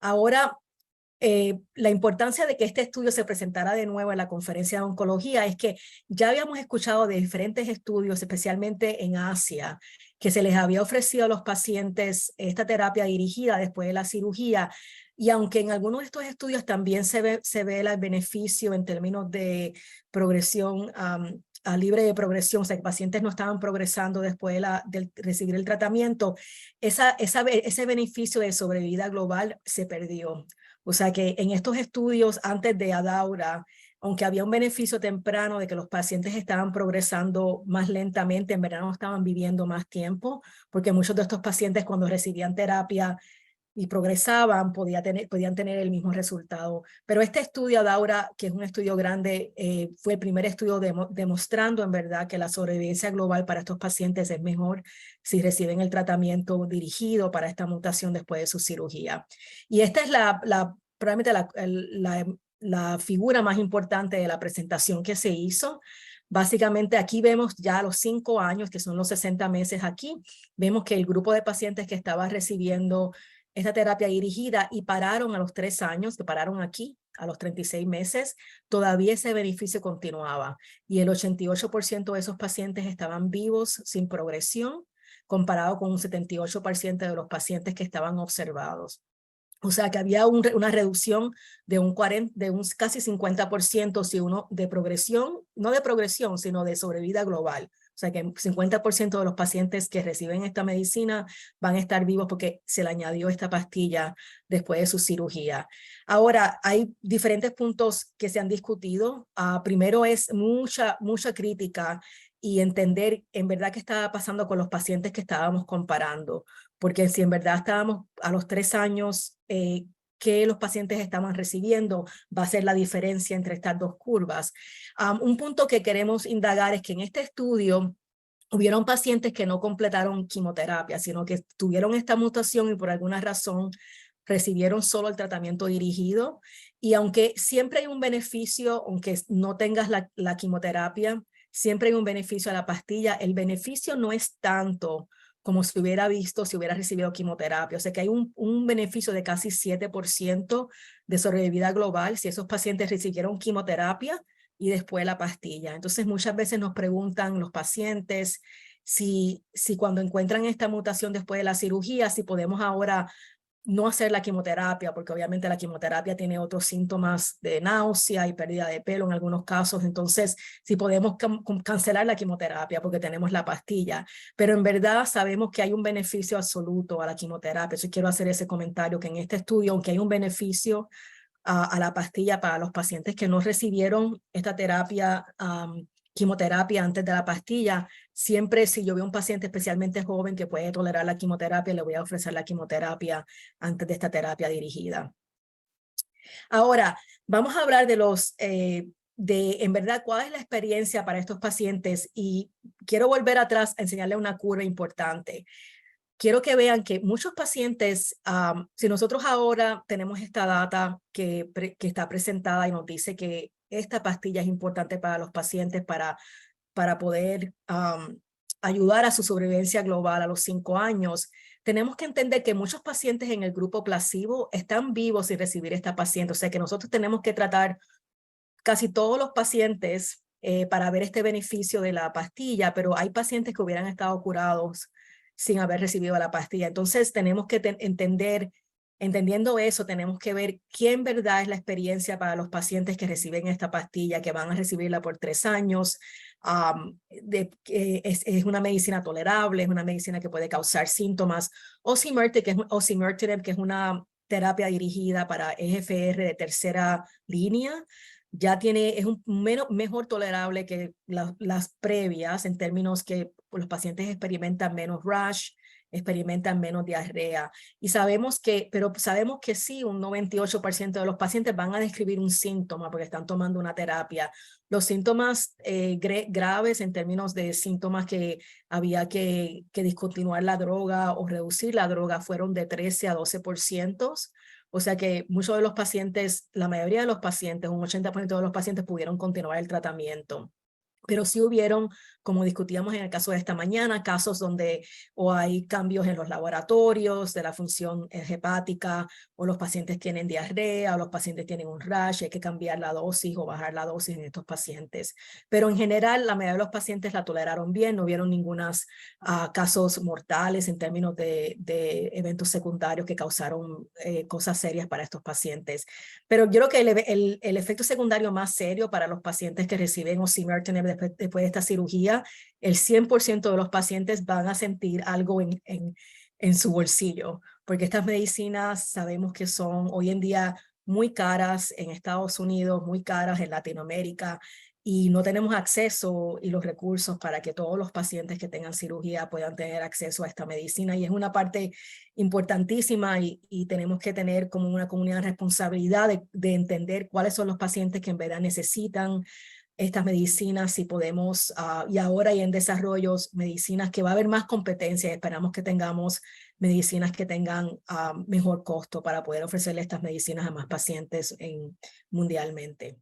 Ahora, la importancia de que este estudio se presentara de nuevo en la conferencia de oncología es que ya habíamos escuchado de diferentes estudios, especialmente en Asia, que se les había ofrecido a los pacientes esta terapia dirigida después de la cirugía. Y aunque en algunos de estos estudios también se ve el beneficio en términos de progresión a libre de progresión, o sea, que pacientes no estaban progresando después de recibir el tratamiento, ese beneficio de sobrevida global se perdió. O sea que en estos estudios antes de Adaura, aunque había un beneficio temprano de que los pacientes estaban progresando más lentamente, en verdad no estaban viviendo más tiempo, porque muchos de estos pacientes cuando recibían terapia y progresaban, podían tener el mismo resultado. Pero este estudio Adaura, que es un estudio grande, fue el primer estudio demostrando en verdad que la sobrevivencia global para estos pacientes es mejor si reciben el tratamiento dirigido para esta mutación después de su cirugía. Y esta es probablemente la figura más importante de la presentación que se hizo. Básicamente aquí vemos ya los 5 años, que son los 60 meses aquí, vemos que el grupo de pacientes que estaba recibiendo esta terapia dirigida y pararon a los 3 años, que pararon aquí a los 36 meses, todavía ese beneficio continuaba. Y el 88% de esos pacientes estaban vivos sin progresión, comparado con un 78% de los pacientes que estaban observados. O sea que había una reducción de un casi 50% si uno de progresión, no de progresión, sino de sobrevida global. O sea que el 50% de los pacientes que reciben esta medicina van a estar vivos porque se le añadió esta pastilla después de su cirugía. Ahora, hay diferentes puntos que se han discutido. Primero es mucha crítica y entender en verdad qué estaba pasando con los pacientes que estábamos comparando. Porque si en verdad estábamos a los 3 años que los pacientes estaban recibiendo, va a ser la diferencia entre estas dos curvas. Un punto que queremos indagar es que en este estudio hubieron pacientes que no completaron quimioterapia, sino que tuvieron esta mutación y por alguna razón recibieron solo el tratamiento dirigido. Y aunque siempre hay un beneficio, aunque no tengas la quimioterapia, siempre hay un beneficio a la pastilla, el beneficio no es tanto como si hubiera recibido quimioterapia. O sea que hay un beneficio de casi 7% de sobrevida global si esos pacientes recibieron quimioterapia y después la pastilla. Entonces muchas veces nos preguntan los pacientes si cuando encuentran esta mutación después de la cirugía, si podemos ahora no hacer la quimioterapia, porque obviamente la quimioterapia tiene otros síntomas de náusea y pérdida de pelo en algunos casos. Entonces, si podemos cancelar la quimioterapia porque tenemos la pastilla, pero en verdad sabemos que hay un beneficio absoluto a la quimioterapia. Yo quiero hacer ese comentario que en este estudio, aunque hay un beneficio a la pastilla para los pacientes que no recibieron esta quimioterapia antes de la pastilla, siempre si yo veo un paciente especialmente joven que puede tolerar la quimioterapia, le voy a ofrecer la quimioterapia antes de esta terapia dirigida. Ahora, vamos a hablar en verdad, cuál es la experiencia para estos pacientes y quiero volver atrás a enseñarles una curva importante. Quiero que vean que muchos pacientes, si nosotros ahora tenemos esta data que está presentada y nos dice que esta pastilla es importante para los pacientes para poder ayudar a su sobrevivencia global a los 5 años, tenemos que entender que muchos pacientes en el grupo placebo están vivos sin recibir esta paciente. O sea que nosotros tenemos que tratar casi todos los pacientes para ver este beneficio de la pastilla, pero hay pacientes que hubieran estado curados sin haber recibido la pastilla. Entonces tenemos que entendiendo eso, tenemos que ver qué en verdad es la experiencia para los pacientes que reciben esta pastilla, que van a recibirla por 3 años. Es una medicina tolerable, es una medicina que puede causar síntomas. Osimertinib, que es una terapia dirigida para EGFR de tercera línea, es mejor tolerable que las previas en términos que los pacientes experimentan menos rash, experimentan menos diarrea. Pero sabemos que sí, un 98% de los pacientes van a describir un síntoma porque están tomando una terapia. Los síntomas graves en términos de síntomas que había que discontinuar la droga o reducir la droga fueron de 13 a 12%. O sea que muchos de los pacientes, la mayoría de los pacientes, un 80% de los pacientes pudieron continuar el tratamiento. Pero sí hubieron, como discutíamos en el caso de esta mañana, casos donde o hay cambios en los laboratorios de la función hepática, o los pacientes tienen diarrea, o los pacientes tienen un rash, hay que cambiar la dosis o bajar la dosis en estos pacientes. Pero en general, la mayoría de los pacientes la toleraron bien, no hubieron ningunos casos mortales en términos de eventos secundarios que causaron cosas serias para estos pacientes. Pero yo creo que el efecto secundario más serio para los pacientes que reciben osimertinib después de esta cirugía, el 100% de los pacientes van a sentir algo en su bolsillo, porque estas medicinas sabemos que son hoy en día muy caras en Estados Unidos, muy caras en Latinoamérica, y no tenemos acceso y los recursos para que todos los pacientes que tengan cirugía puedan tener acceso a esta medicina, y es una parte importantísima y tenemos que tener como una comunidad responsabilidad de entender cuáles son los pacientes que en verdad necesitan estas medicinas, y podemos, y ahora hay en desarrollos medicinas que va a haber más competencia, y esperamos que tengamos medicinas que tengan mejor costo para poder ofrecerle estas medicinas a más pacientes mundialmente.